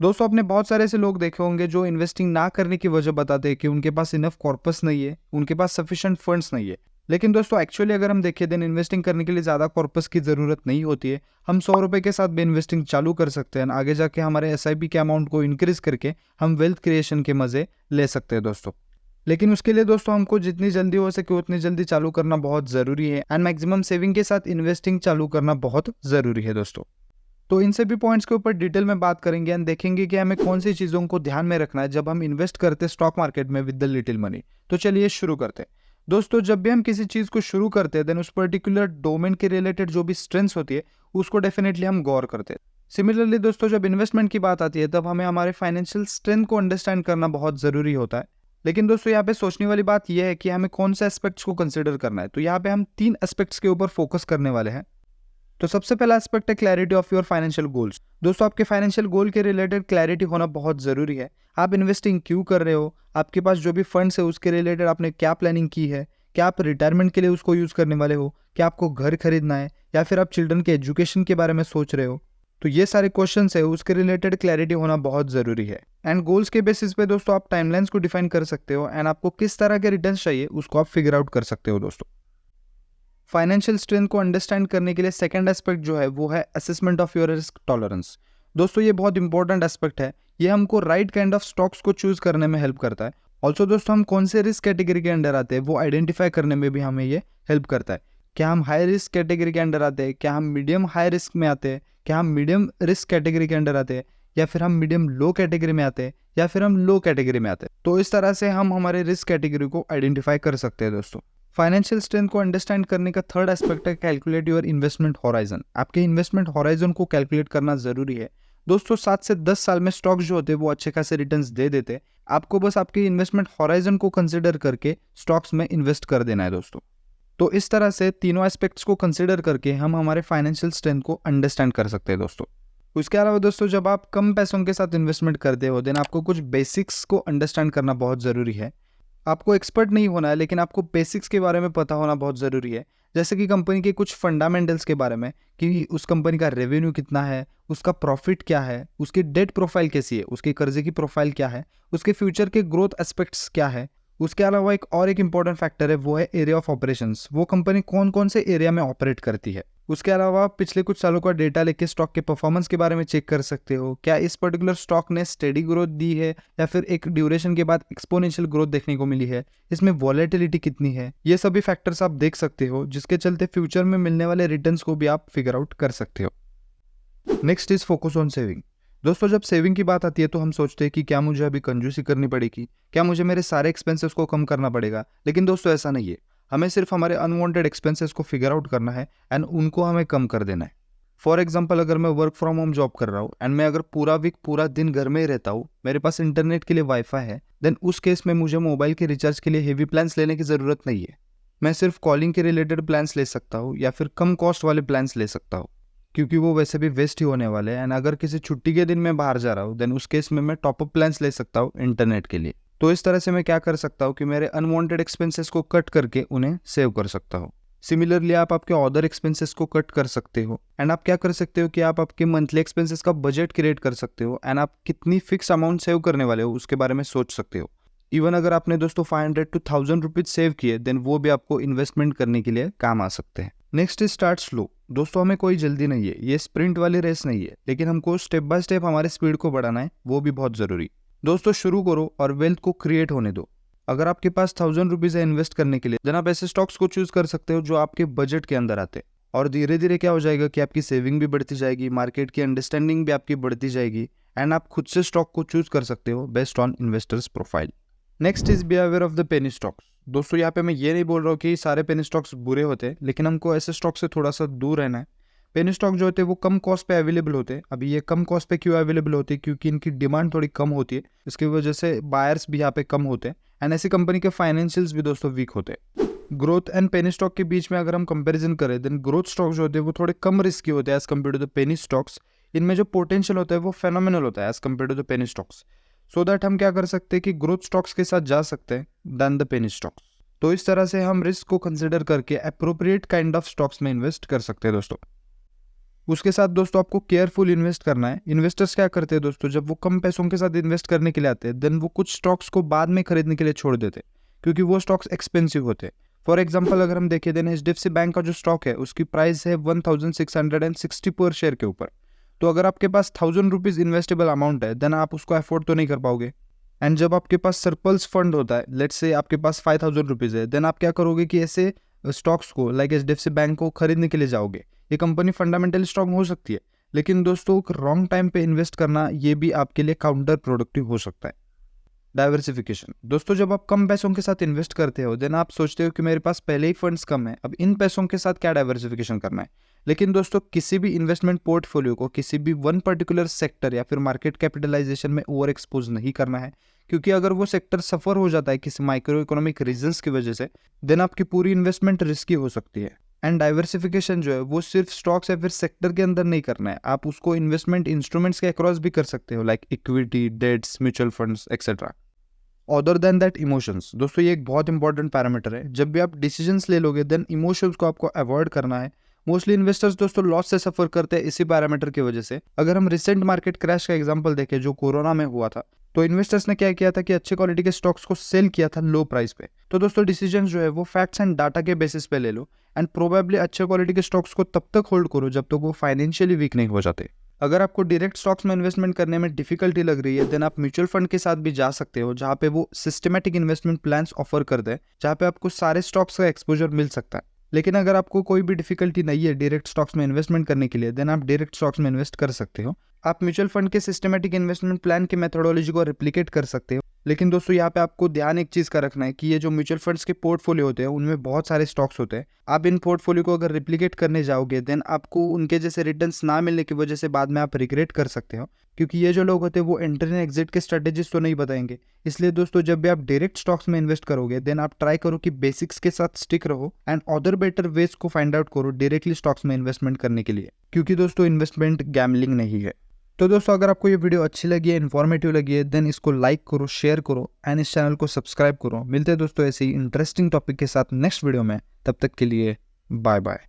दोस्तों आपने बहुत सारे ऐसे लोग देखे होंगे जो इन्वेस्टिंग ना करने की वजह बताते हैं कि उनके पास इनफ कॉर्पस नहीं है, उनके पास सफिशिएंट फंड्स नहीं है। लेकिन दोस्तों एक्चुअली अगर हम देखें देन इन्वेस्टिंग करने के लिए ज़्यादा कॉर्पस की ज़रूरत नहीं होती है। हम 100 रुपये के साथ भी इन्वेस्टिंग चालू कर सकते हैं, आगे जाके हमारे SIP के अमाउंट को इंक्रीज करके हम वेल्थ क्रिएशन के मज़े ले सकते हैं दोस्तों। लेकिन उसके लिए दोस्तों हमको जितनी जल्दी हो सके उतनी जल्दी चालू करना बहुत ज़रूरी है एंड मैक्सिमम सेविंग के साथ इन्वेस्टिंग चालू करना बहुत ज़रूरी है दोस्तों। तो इन सभी पॉइंट्स के ऊपर डिटेल में बात करेंगे एंड देखेंगे कि हमें कौन सी चीज़ों को ध्यान में रखना है जब हम इन्वेस्ट करते हैं स्टॉक मार्केट में विद द लिटिल मनी। तो चलिए शुरू करते हैं। दोस्तों जब भी हम किसी चीज़ को शुरू करते हैं देन उस पर्टिकुलर डोमेन के रिलेटेड जो भी स्ट्रेंथ्स होती है उसको डेफिनेटली हम गौर करते हैं। सिमिलरली दोस्तों जब इन्वेस्टमेंट की बात आती है तब हमें हमारे फाइनेंशियल स्ट्रेंथ को अंडरस्टैंड करना बहुत ज़रूरी होता है। लेकिन दोस्तों यहाँ पे सोचने वाली बात यह है कि हमें कौन से एस्पेक्ट्स को कंसिडर करना है। तो यहाँ पे हम 3 एस्पेक्ट्स के ऊपर फोकस करने वाले हैं। तो सबसे पहला एस्पेक्ट है clarity of your financial goals. दोस्तों आपके फाइनेंशियल गोल के रिलेटेड क्लैरिटी होना बहुत ज़रूरी है। आप इन्वेस्टिंग क्यों कर रहे हो, आपके पास जो भी फंड्स है उसके रिलेटेड आपने क्या प्लानिंग की है, क्या आप रिटायरमेंट के लिए उसको यूज़ करने वाले हो, क्या आपको घर खरीदना है या फिर आप चिल्ड्रन के एजुकेशन के बारे में सोच रहे हो। तो ये सारे क्वेश्चंस है उसके रिलेटेड क्लैरिटी होना बहुत ज़रूरी है। एंड गोल्स के बेसिस पे दोस्तों आप टाइमलाइंस को डिफाइन कर सकते हो एंड आपको किस तरह के रिटर्न्स चाहिए उसको आप फिगर आउट कर सकते हो दोस्तों। फाइनेंशियल स्ट्रेंथ को अंडरस्टैंड करने के लिए सेकंड एस्पेक्ट जो है वो है assessment of your risk tolerance. दोस्तों ये बहुत इंपॉर्टेंट एस्पेक्ट है। ये हमको राइट काइंड ऑफ स्टॉक्स को चूज करने में हेल्प करता है। ऑल्सो दोस्तों हम कौन से रिस्क कैटेगरी के अंडर आते हैं वो आइडेंटिफाई करने में भी हमें ये हेल्प करता है। क्या हम हाई रिस्क कैटेगरी के अंडर आते हैं, क्या हम मीडियम हाई रिस्क में आते हैं, क्या हम मीडियम रिस्क कैटेगरी के अंडर आते हैं, या फिर हम मीडियम लो कैटेगरी में आते हैं, या फिर हम लो कैटेगरी में आते हैं। तो इस तरह से हम हमारे रिस्क कैटेगरी को आइडेंटिफाई कर सकते हैं दोस्तों। फाइनेंशियल स्ट्रेंथ को अंडरस्टैंड करने का थर्ड एस्पेक्ट है कैलकुलेट योर इन्वेस्टमेंट हॉराइजन। आपके इन्वेस्टमेंट हॉराइजन को कैलकुलेट करना जरूरी है दोस्तों। 7 से 10 साल में स्टॉक्स जो होते हैं वो अच्छे खासे रिटर्न्स दे देते हैं। आपको बस आपके इन्वेस्टमेंट हॉराइजन को कंसिडर करके स्टॉक्स में इन्वेस्ट कर देना है दोस्तों। तो इस तरह से तीनों एस्पेक्ट्स को कंसिडर करके हम हमारे फाइनेंशियल स्ट्रेंथ को अंडरस्टैंड कर सकते हैं दोस्तों। उसके अलावा दोस्तों जब आप कम पैसों के साथ इन्वेस्टमेंट करते हो देन आपको कुछ बेसिक्स को अंडरस्टैंड करना बहुत ज़रूरी है। आपको एक्सपर्ट नहीं होना है लेकिन आपको बेसिक्स के बारे में पता होना बहुत ज़रूरी है। जैसे कि कंपनी के कुछ फंडामेंटल्स के बारे में कि उस कंपनी का रेवेन्यू कितना है, उसका प्रॉफिट क्या है, उसकी डेट प्रोफाइल कैसी है, उसके कर्जे की प्रोफाइल क्या है, उसके फ्यूचर के ग्रोथ एस्पेक्ट्स क्या है। उसके अलावा एक इम्पॉर्टेंट फैक्टर है वो है एरिया ऑफ ऑपरेशंस। वो कंपनी कौन कौन से एरिया में ऑपरेट करती है। उसके अलावा आप पिछले कुछ सालों का डेटा लेके स्टॉक के परफॉर्मेंस के बारे में चेक कर सकते हो। क्या इस पर्टिकुलर स्टॉक ने स्टेडी ग्रोथ दी है या फिर एक ड्यूरेशन के बाद एक्सपोनेंशियल ग्रोथ देखने को मिली है, इसमें वॉलेटिलिटी कितनी है। ये सभी फैक्टर्स आप देख सकते हो जिसके चलते फ्यूचर में मिलने वाले रिटर्न्स को भी आप फिगर आउट कर सकते हो। Next is focus on saving. दोस्तों जब सेविंग की बात आती है तो हम सोचते हैं कि क्या मुझे अभी कंजूसी करनी पड़ेगी, क्या मुझे मेरे सारे एक्सपेंसेस को कम करना पड़ेगा। लेकिन दोस्तों ऐसा नहीं है। हमें सिर्फ हमारे अनवांटेड एक्सपेंसेस को फिगर आउट करना है एंड उनको हमें कम कर देना है। फॉर एग्जाम्पल अगर मैं वर्क फ्रॉम होम जॉब कर रहा हूँ एंड मैं अगर पूरा वीक पूरा दिन घर में ही रहता हूँ, मेरे पास इंटरनेट के लिए वाईफाई है, देन उस केस में मुझे मोबाइल के रिचार्ज के लिए हेवी प्लान्स लेने की ज़रूरत नहीं है। मैं सिर्फ कॉलिंग के रिलेटेड प्लान्स ले सकता हूँ या फिर कम कॉस्ट वाले प्लान्स ले सकता हूँ क्योंकि वो वैसे भी वेस्ट ही होने वाले हैं। एंड अगर किसी छुट्टी के दिन मैं बाहर जा रहा हूँ देन उस केस में मैं टॉपअप प्लान्स ले सकता हूँ इंटरनेट के लिए। तो इस तरह से मैं क्या कर सकता हूँ कि मेरे अनवांटेड एक्सपेंसेस को कट करके उन्हें सेव कर सकता हूँ। सिमिलरली आप आपके अदर एक्सपेंसेस को कट कर सकते हो एंड आप क्या कर सकते हो कि आप आपके मंथली एक्सपेंसेस का बजट क्रिएट कर सकते हो एंड आप कितनी फिक्स अमाउंट सेव करने वाले हो उसके बारे में सोच सकते हो। इवन अगर आपने दोस्तों 500 to 1000 रुपीज सेव किए देन वो भी आपको इन्वेस्टमेंट करने के लिए काम आ सकते हैं। Next is start slow. दोस्तों हमें कोई जल्दी नहीं है, ये स्प्रिंट वाली रेस नहीं है, लेकिन हमको स्टेप बाय स्टेप हमारे स्पीड को बढ़ाना है, वो भी बहुत जरूरी। दोस्तों शुरू करो और वेल्थ को क्रिएट होने दो। अगर आपके पास 1000 रुपीज है इन्वेस्ट करने के लिए देन आप ऐसे स्टॉक्स को चूज कर सकते हो जो आपके बजट के अंदर आते हैं। और धीरे धीरे क्या हो जाएगा कि आपकी सेविंग भी बढ़ती जाएगी, मार्केट की अंडरस्टैंडिंग भी आपकी बढ़ती जाएगी एंड आप खुद से स्टॉक को चूज कर सकते हो based on investors profile. Next is be aware of the penny stocks. दोस्तों यहाँ पे मैं ये नहीं बोल रहा हूँ कि सारे पेनी स्टॉक्स बुरे होते हैं, लेकिन हमको ऐसे स्टॉक से थोड़ा सा दूर रहना है। पेनी स्टॉक जो होते हैं वो कम कॉस्ट पे अवेलेबल होते हैं। अभी ये कम कॉस्ट पे क्यों अवेलेबल होते हैं, क्योंकि इनकी डिमांड थोड़ी कम होती है, इसकी वजह से बायर्स भी यहाँ पे कम होते हैं एंड ऐसी कंपनी के फाइनेंशियल्स भी दोस्तों वीक होते हैं। ग्रोथ एंड पेनी स्टॉक के बीच में अगर हम कंपेरिजन करें देन ग्रोथ स्टॉक जो होते हैं वो थोड़े कम रिस्की होते हैं as compare to the penny stocks. इनमें जो पोटेंशियल होता है वो फेनोमिनल होता है as compare to the penny stocks. So that हम क्या कर सकते हैं कि ग्रोथ स्टॉक्स के साथ जा सकते हैं देन द पेनी स्टॉक्स। तो इस तरह से हम रिस्क को कंसिडर करके अप्रोप्रिएट काइंड ऑफ स्टॉक्स में इन्वेस्ट कर सकते हैं दोस्तों। उसके साथ दोस्तों आपको केयरफुल इन्वेस्ट करना है। इन्वेस्टर्स क्या करते हैं दोस्तों, जब वो कम पैसों के साथ इन्वेस्ट करने के लिए आते हैं, देन वो कुछ स्टॉक्स को बाद में खरीदने के लिए छोड़ देते हैं क्योंकि वो स्टॉक्स एक्सपेंसिव होते हैं। फॉर एग्जाम्पल अगर हम देखें, देन HDFC बैंक का जो स्टॉक है उसकी प्राइस है 1660 पर शेयर के ऊपर। तो अगर आपके पास 1000 रुपीज इन्वेस्टेबल अमाउंट है, देन आप उसको अफोर्ड तो नहीं कर पाओगे। एंड जब आपके पास सरप्लस फंड होता है, लेट्स से आपके पास 5000 रुपीज है, देन आप क्या करोगे कि ऐसे स्टॉक्स को लाइक HDFC बैंक को खरीदने के लिए जाओगे। ये कंपनी फंडामेंटली स्ट्रांग हो सकती है, लेकिन दोस्तों रॉन्ग टाइम पे इन्वेस्ट करना ये भी आपके लिए काउंटर प्रोडक्टिव हो सकता है। डाइवर्सिफिकेशन दोस्तों, जब आप कम पैसों के साथ इन्वेस्ट करते हो, देन आप सोचते हो कि मेरे पास पहले ही फंड्स कम है, अब इन पैसों के साथ क्या डाइवर्सिफिकेशन करना है। लेकिन दोस्तों किसी भी इन्वेस्टमेंट पोर्टफोलियो को किसी भी वन पर्टिकुलर सेक्टर या फिर मार्केट कैपिटलाइजेशन में ओवर एक्सपोज नहीं करना है, क्योंकि अगर वो सेक्टर सफर हो जाता है किसी माइक्रो इकोनॉमिक रीजंस की वजह से, देन आपकी पूरी इन्वेस्टमेंट रिस्की हो सकती है। एंड डाइवर्सिफिकेशन जो है वो सिर्फ स्टॉक्स या फिर सेक्टर के अंदर नहीं करना है, आप उसको इन्वेस्टमेंट इंस्ट्रूमेंट्स के अक्रॉस भी कर सकते हो, like equity, debts, mutual funds etcetera. Other than that emotions दोस्तों, ये एक बहुत इंपॉर्टेंट पैरामीटर है। जब भी आप डिसीजंस ले लोगे, देन इमोशंस को आपको अवॉइड करना है। मोस्टली इन्वेस्टर्स दोस्तों लॉस से सफर करते हैं इसी पैरामीटर की वजह से। अगर हम रिसेंट मार्केट क्रैश का एग्जांपल देखें जो कोरोना में हुआ था, तो इन्वेस्टर्स ने क्या किया था कि अच्छे क्वालिटी के स्टॉक्स को सेल किया था लो प्राइस पे। तो दोस्तों डिसीजन जो है वो फैक्ट्स एंड डाटा के बेसिस पे ले लो, एंड प्रोबेबली अच्छे क्वालिटी के स्टॉक्स को तब तक होल्ड करो जब तक वो फाइनेंशियली वीक नहीं हो जाते। अगर आपको डायरेक्ट स्टॉक्स में इन्वेस्टमेंट करने में डिफिकल्टी लग रही है, देन आप म्यूचुअल फंड के साथ भी जा सकते हो, जहां पे वो सिस्टमैटिक इन्वेस्टमेंट प्लान्स ऑफर करते हैं, जहां पे आपको सारे स्टॉक्स का एक्सपोजर मिल सकता है। लेकिन अगर आपको कोई भी डिफिकल्टी नहीं है डायरेक्ट स्टॉक्स में इन्वेस्टमेंट करने के लिए, देन आप डायरेक्ट स्टॉक्स में इन्वेस्ट कर सकते हो। आप म्यूचुअल फंड के सिस्टमैटिक इन्वेस्टमेंट प्लान की मेथोडोलॉजी को रेप्लिकेट कर सकते हो। लेकिन दोस्तों यहाँ पे आपको ध्यान एक चीज का रखना है कि ये जो म्यूचुअल फंड्स के पोर्टफोलियो होते हैं उनमें बहुत सारे स्टॉक्स होते हैं। आप इन पोर्टफोलियो को अगर रिप्लिकेट करने जाओगे, देन आपको उनके जैसे रिटर्न्स ना मिलने की वजह से बाद में आप रिग्रेट कर सकते हो, क्योंकि ये जो लोग होते हैं वो एंट्री एंड एग्जिट के स्ट्रेटेजीज तो नहीं बताएंगे। इसलिए दोस्तों जब भी आप डायरेक्ट स्टॉक्स में इन्वेस्ट करोगे, देन आप ट्राई करो कि बेसिक्स के साथ स्टिक रहो एंड अदर बेटर वेज को फाइंड आउट करो डायरेक्टली स्टॉक्स में इन्वेस्टमेंट करने के लिए, क्योंकि दोस्तों इन्वेस्टमेंट गैम्बलिंग नहीं है। तो दोस्तों अगर आपको ये वीडियो अच्छी लगी है, इन्फॉर्मेटिव लगी है, देन इसको लाइक करो, शेयर करो एंड इस चैनल को सब्सक्राइब करो। मिलते हैं दोस्तों ऐसे ही इंटरेस्टिंग टॉपिक के साथ नेक्स्ट वीडियो में। तब तक के लिए बाय बाय।